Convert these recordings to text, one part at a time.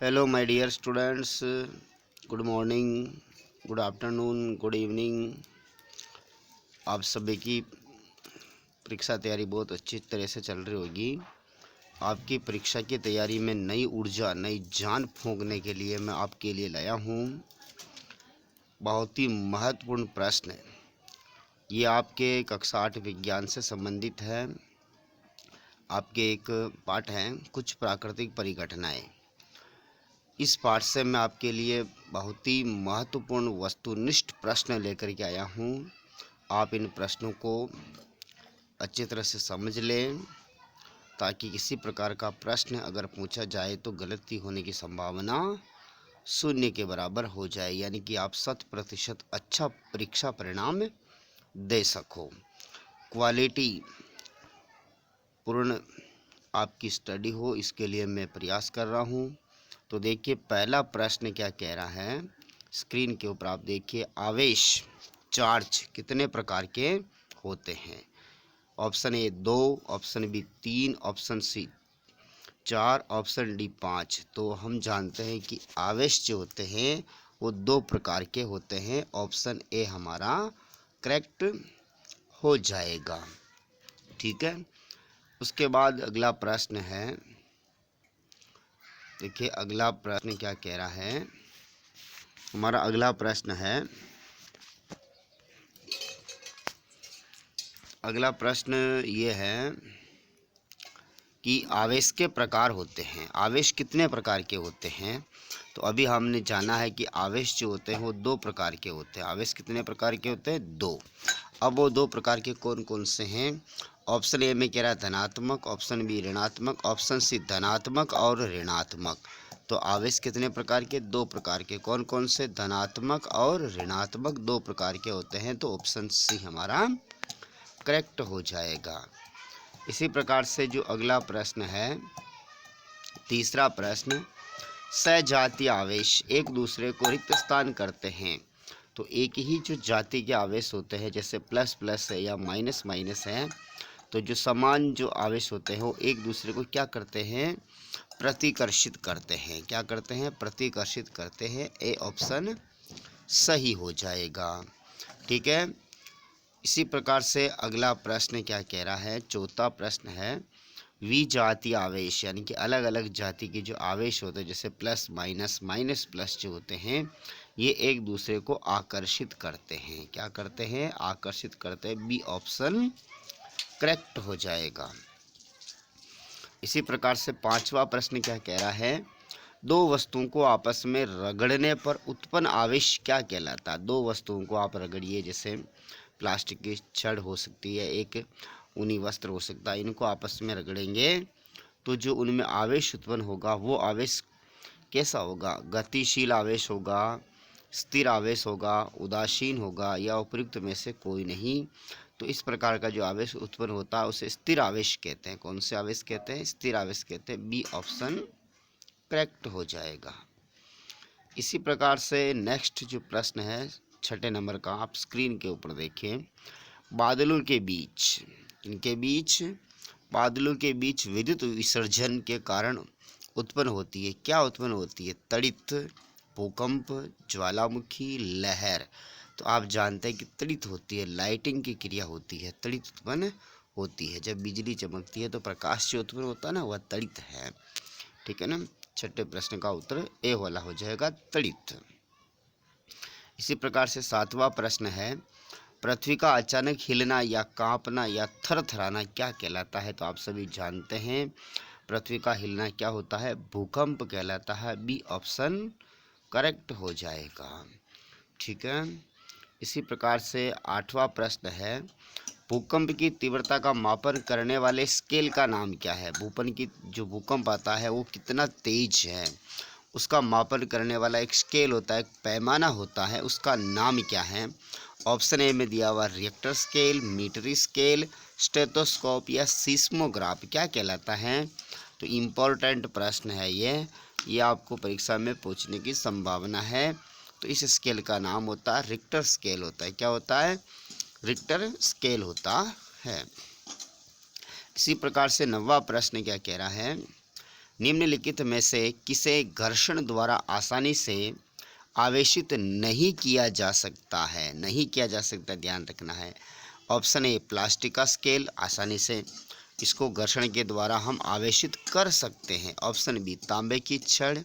Hello my dear students, good morning, good afternoon, good evening. आप सभी की परीक्षा तैयारी बहुत अच्छी तरह से चल रही होगी। आपकी परीक्षा की तैयारी में नई ऊर्जा, नई जान फूंकने के लिए मैं आपके लिए लाया हूँ बहुत ही महत्वपूर्ण प्रश्न। ये आपके कक्षा 8 विज्ञान से संबंधित है। आपके एक पाठ है कुछ प्राकृतिक परिघटनाएं। इस पाठ से मैं आपके लिए बहुत ही महत्वपूर्ण वस्तुनिष्ठ प्रश्न लेकर के आया हूँ। आप इन प्रश्नों को अच्छी तरह से समझ लें ताकि किसी प्रकार का प्रश्न अगर पूछा जाए तो गलती होने की संभावना शून्य के बराबर हो जाए, यानी कि आप 100% अच्छा परीक्षा परिणाम दे सको। क्वालिटी पूर्ण आपकी स्टडी हो, इसके लिए मैं प्रयास कर रहा हूँ। तो देखिए पहला प्रश्न क्या कह रहा है, स्क्रीन के ऊपर आप देखिए। आवेश चार्ज कितने प्रकार के होते हैं? Option A 2, option B 3, option C 4, option D 5। तो हम जानते हैं कि आवेश जो होते हैं वो 2 प्रकार के होते हैं। ऑप्शन ए हमारा करेक्ट हो जाएगा। ठीक है। उसके बाद अगला प्रश्न है, देखिए अगला प्रश्न क्या कह रहा है। हमारा अगला प्रश्न है, अगला प्रश्न ये है कि आवेश के प्रकार होते हैं। आवेश कितने प्रकार के होते हैं? तो अभी हमने जाना है कि आवेश जो होते हैं वो 2 प्रकार के होते हैं। आवेश कितने प्रकार के होते हैं? 2। अब वो 2 प्रकार के कौन कौन से हैं? ऑप्शन ए में कह रहा है धनात्मक, ऑप्शन बी ऋणात्मक, ऑप्शन सी धनात्मक और ऋणात्मक। तो आवेश कितने प्रकार के? 2 प्रकार के। कौन कौन से? धनात्मक और ऋणात्मक 2 प्रकार के होते हैं। तो ऑप्शन सी हमारा करेक्ट हो जाएगा। इसी प्रकार से जो अगला प्रश्न है, तीसरा प्रश्न, सजातीय आवेश एक दूसरे को रिक्त स्थान करते हैं। तो एक ही जो जाति के आवेश होते हैं, जैसे प्लस प्लस है या माइनस माइनस है, तो जो समान जो आवेश होते हैं वो एक दूसरे को क्या करते हैं? प्रतिकर्षित करते हैं। क्या करते हैं? प्रतिकर्षित करते हैं। ए ऑप्शन सही हो जाएगा। ठीक है। इसी प्रकार से अगला प्रश्न क्या कह रहा है, चौथा प्रश्न है, विजातीय आवेश यानी कि अलग अलग जाति के जो आवेश होते हैं, जैसे प्लस माइनस माइनस प्लस जो होते हैं, ये एक दूसरे को आकर्षित करते हैं। क्या करते हैं? आकर्षित करते हैं। बी ऑप्शन करेक्ट हो जाएगा। इसी प्रकार से पांचवा प्रश्न क्या कह रहा है, दो वस्तुओं को आपस में रगड़ने पर उत्पन्न आवेश क्या कहलाता है? 2 वस्तुओं को आप रगड़िए, जैसे प्लास्टिक की छड़ हो सकती है, एक ऊनी वस्त्र हो सकता है, इनको आपस में रगड़ेंगे तो जो उनमें आवेश उत्पन्न होगा वो आवेश कैसा होगा? गतिशील आवेश होगा, स्थिर आवेश होगा, उदासीन होगा या उपयुक्त में से कोई नहीं। तो इस प्रकार का जो आवेश उत्पन्न होता है उसे स्थिर आवेश कहते हैं। कौन से आवेश कहते हैं? स्थिर आवेश कहते हैं। बी ऑप्शन करेक्ट हो जाएगा। इसी प्रकार से नेक्स्ट जो प्रश्न है 6 नंबर का, आप स्क्रीन के ऊपर देखें। बादलों के बीच, इनके बीच, बादलों के बीच विद्युत विसर्जन के कारण उत्पन्न होती है, क्या उत्पन्न होती है? तड़ित, भूकंप, ज्वालामुखी, लहर। तो आप जानते हैं कि तड़ित होती है, लाइटिंग की क्रिया होती है, तड़ित उत्पन्न होती है। जब बिजली चमकती है तो प्रकाश जो उत्पन्न होता है ना, वह तड़ित है। ठीक है ना। 6 प्रश्न का उत्तर ए वाला हो जाएगा, तड़ित। इसी प्रकार से 7वां प्रश्न है, पृथ्वी का अचानक हिलना या कांपना या थरथराना क्या कहलाता है? तो आप सभी जानते हैं पृथ्वी का हिलना क्या होता है? भूकंप कहलाता है। बी ऑप्शन करेक्ट हो जाएगा। ठीक है। इसी प्रकार से 8वां प्रश्न है, भूकंप की तीव्रता का मापन करने वाले स्केल का नाम क्या है? भूकंप की जो भूकंप आता है वो कितना तेज है, उसका मापन करने वाला एक स्केल होता है, एक पैमाना होता है, उसका नाम क्या है? ऑप्शन ए में दिया हुआ reactor scale, meter scale, stethoscope या सीस्मोग्राफ क्या कहलाता है? तो इम्पोर्टेंट प्रश्न है ये आपको परीक्षा में पूछने की संभावना है। तो इस स्केल का नाम होता है रिक्टर स्केल होता है। क्या होता है? रिक्टर स्केल होता है। इसी प्रकार से 9वां प्रश्न क्या कह रहा है, निम्नलिखित में से किसे घर्षण द्वारा आसानी से आवेशित नहीं किया जा सकता है? नहीं किया जा सकता, ध्यान रखना है। ऑप्शन ए प्लास्टिक का स्केल, आसानी से इसको घर्षण के द्वारा हम आवेशित कर सकते हैं। ऑप्शन बी तांबे की छड़,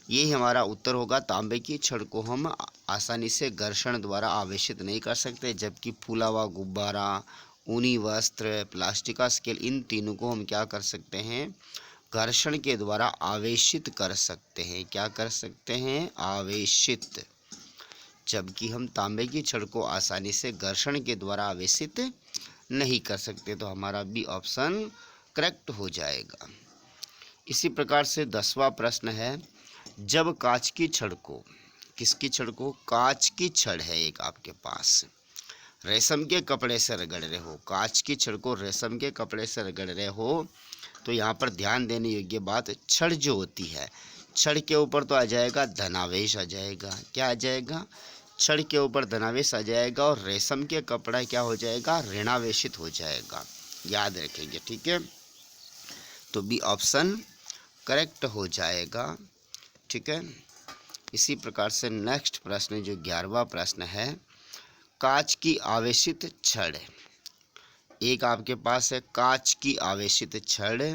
ये हमारा उत्तर होगा। तांबे की छड़ को हम आसानी से घर्षण द्वारा आवेशित नहीं कर सकते, जबकि फूला हुआ गुब्बारा, ऊनी वस्त्र, प्लास्टिक का स्केल, इन तीनों को हम क्या कर सकते हैं? घर्षण के द्वारा आवेशित कर सकते हैं। क्या कर सकते हैं? आवेशित। जबकि हम तांबे की छड़ को आसानी से घर्षण के द्वारा आवेशित नहीं कर सकते। तो हमारा बी ऑप्शन करेक्ट हो जाएगा। इसी प्रकार से 10वां प्रश्न है, जब कांच की छड़ को, किसकी छड़ को? कांच की छड़ है एक आपके पास, रेशम के कपड़े से रगड़ रहे हो, कांच की छड़ को रेशम के कपड़े से रगड़ रहे हो, तो यहाँ पर ध्यान देने योग्य बात, छड़ जो होती है, छड़ के ऊपर तो आ जाएगा धनावेश आ जाएगा। क्या आ जाएगा? छड़ के ऊपर धनावेश आ जाएगा, और रेशम के कपड़ा क्या हो जाएगा? ऋणावेशित हो जाएगा। याद रखेंगे, ठीक है। तो बी ऑप्शन करेक्ट हो जाएगा, ठीक है। इसी प्रकार से नेक्स्ट प्रश्न जो 11वां प्रश्न है, कांच की आवेशित छड़, एक आपके पास है कांच की आवेशित छड़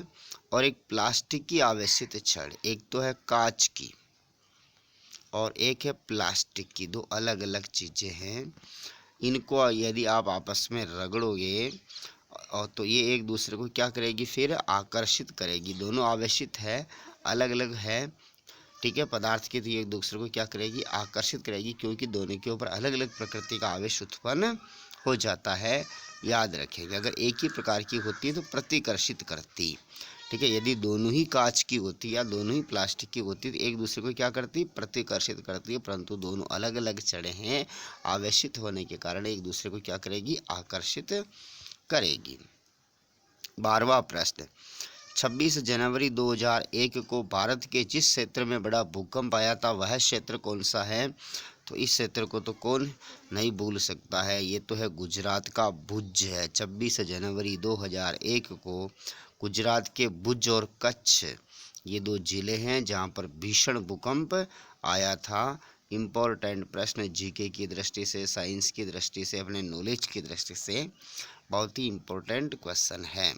और एक प्लास्टिक की आवेशित छड़। एक तो है कांच की और एक है प्लास्टिक की, दो अलग अलग चीज़ें हैं। इनको यदि आप आपस में रगड़ोगे और तो ये एक दूसरे को क्या करेगी? फिर आकर्षित करेगी। दोनों आवेशित है, अलग अलग है, ठीक है, पदार्थ की, तो ये एक दूसरे को क्या करेगी? आकर्षित करेगी, क्योंकि दोनों के ऊपर अलग अलग प्रकृति का आवेश उत्पन्न हो जाता है। याद रखेंगे, अगर एक ही प्रकार की होती है तो प्रतिकर्षित करती, ठीक है। यदि दोनों ही कांच की होती या दोनों ही प्लास्टिक की होती तो एक दूसरे को क्या करती? प्रतिकर्षित करती है। परंतु दोनों अलग अलग छड़ें हैं, आवेशित होने के कारण एक दूसरे को क्या करेगी? आकर्षित करेगी। 12वां प्रश्न, 26 जनवरी 2001 को भारत के जिस क्षेत्र में बड़ा भूकंप आया था वह क्षेत्र कौन सा है? तो इस क्षेत्र को तो कौन नहीं भूल सकता है, ये तो है गुजरात का भुज है। 26 जनवरी 2001 को गुजरात के भुज और कच्छ, ये दो जिले हैं जहां पर भीषण भूकंप आया था। इम्पोर्टेंट प्रश्न, जीके की दृष्टि से, साइंस की दृष्टि से, अपने नॉलेज की दृष्टि से बहुत ही इम्पोर्टेंट क्वेश्चन है।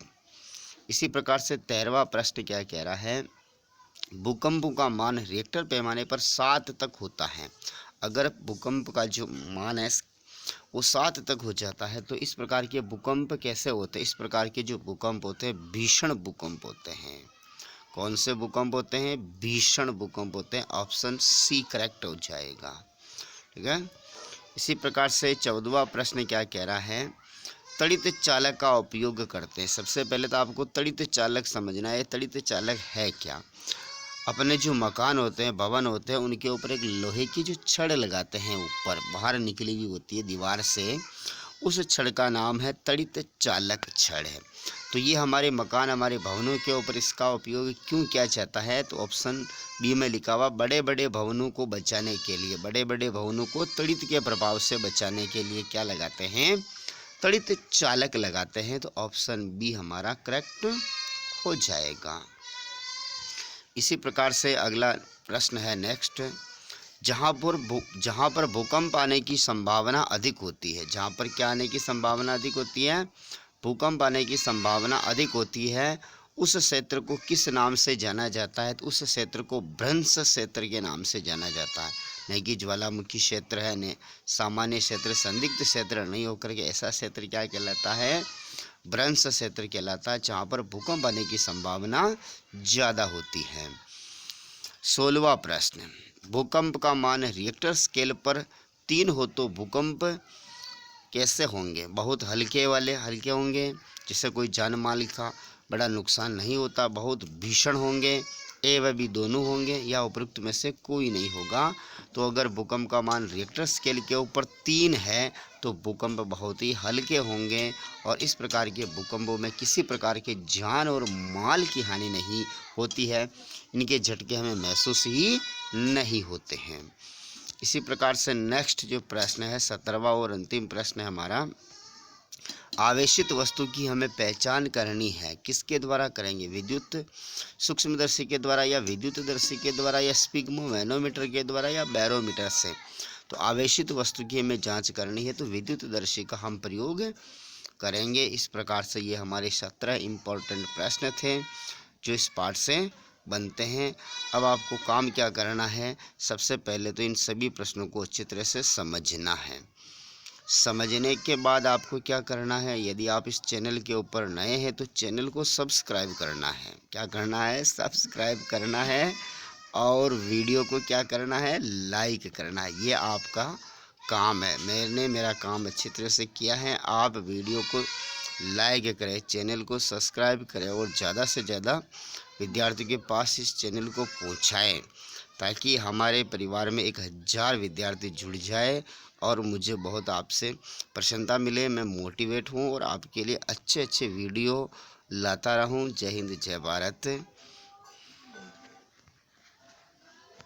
इसी प्रकार से 13वां प्रश्न क्या कह रहा है, भूकंपों का मान रिक्टर पैमाने पर 7 तक होता है। अगर भूकंप का जो मान है वो 7 तक हो जाता है तो इस प्रकार के भूकंप कैसे होते हैं? इस प्रकार के जो भूकंप होते हैं भीषण भूकंप होते हैं। कौन से भूकंप होते हैं? भीषण भूकंप होते हैं। ऑप्शन सी करेक्ट हो जाएगा, ठीक है। इसी प्रकार से 14वां प्रश्न क्या कह रहा है, तड़ित चालक का उपयोग करते हैं। सबसे पहले तो आपको तड़ित चालक समझना है। तड़ित चालक है क्या? अपने जो मकान होते हैं, भवन होते हैं, उनके ऊपर एक लोहे की जो छड़ लगाते हैं, ऊपर बाहर निकली हुई होती है दीवार से, उस छड़ का नाम है तड़ित चालक छड़ है। तो ये हमारे मकान, हमारे भवनों के ऊपर इसका उपयोग क्यों किया जाता है? तो ऑप्शन बी में लिखा हुआ, बड़े बड़े भवनों को बचाने के लिए, बड़े बड़े भवनों को तड़ित के प्रभाव से बचाने के लिए क्या लगाते हैं? तड़ित चालक लगाते हैं। तो ऑप्शन बी हमारा करेक्ट हो जाएगा। इसी प्रकार से अगला प्रश्न है नेक्स्ट, जहाँ पर भूकंप आने की संभावना अधिक होती है, जहाँ पर क्या आने की संभावना अधिक होती है? भूकंप आने की संभावना अधिक होती है, उस क्षेत्र को किस नाम से जाना जाता है? तो उस क्षेत्र को भ्रंश क्षेत्र के नाम से जाना जाता है। नहीं कि ज्वालामुखी क्षेत्र है, ने सामान्य क्षेत्र, संदिग्ध क्षेत्र नहीं होकर के ऐसा क्षेत्र क्या कहलाता है? भ्रंश क्षेत्र कहलाता है, जहाँ पर भूकंप आने की संभावना ज़्यादा होती है। 16वां प्रश्न, भूकंप का मान रिक्टर स्केल पर 3 हो तो भूकंप कैसे होंगे? बहुत हल्के वाले हल्के होंगे, जिससे कोई जान माल का बड़ा नुकसान नहीं होता, बहुत भीषण होंगे, ए व बी दोनों होंगे, या उपरोक्त में से कोई नहीं होगा। तो अगर भूकंप का मान रिक्टर स्केल के ऊपर 3 है तो भूकंप बहुत ही हल्के होंगे, और इस प्रकार के भूकंपों में किसी प्रकार के जान और माल की हानि नहीं होती है, इनके झटके हमें महसूस ही नहीं होते हैं। इसी प्रकार से नेक्स्ट जो प्रश्न है 17वां और अंतिम प्रश्न है हमारा, आवेशित वस्तु की हमें पहचान करनी है, किसके द्वारा करेंगे? विद्युत सूक्ष्मदर्शी के द्वारा, या विद्युतदर्शी के द्वारा, या स्पिग्मोमैनोमीटर के द्वारा, या बैरोमीटर से। तो आवेशित वस्तु की हमें जांच करनी है तो विद्युतदर्शी का हम प्रयोग करेंगे। इस प्रकार से ये हमारे 17 इम्पोर्टेंट प्रश्न थे जो इस पाठ से बनते हैं। अब आपको काम क्या करना है? सबसे पहले तो इन सभी प्रश्नों को अच्छी तरह से समझना है। समझने के बाद आपको क्या करना है? यदि आप इस चैनल के ऊपर नए हैं तो चैनल को सब्सक्राइब करना है। क्या करना है? सब्सक्राइब करना है। और वीडियो को क्या करना है? लाइक करना है। ये आपका काम है। मैंने मेरा काम अच्छी तरह से किया है। आप वीडियो को लाइक करें, चैनल को सब्सक्राइब करें और ज़्यादा से ज़्यादा विद्यार्थियों के पास इस चैनल को पहुंचाएं, ताकि हमारे परिवार में 1000 विद्यार्थी जुड़ जाए और मुझे बहुत आपसे प्रसन्नता मिले। मैं मोटिवेट हूं और आपके लिए अच्छे अच्छे वीडियो लाता रहूं। जय हिंद, जय भारत।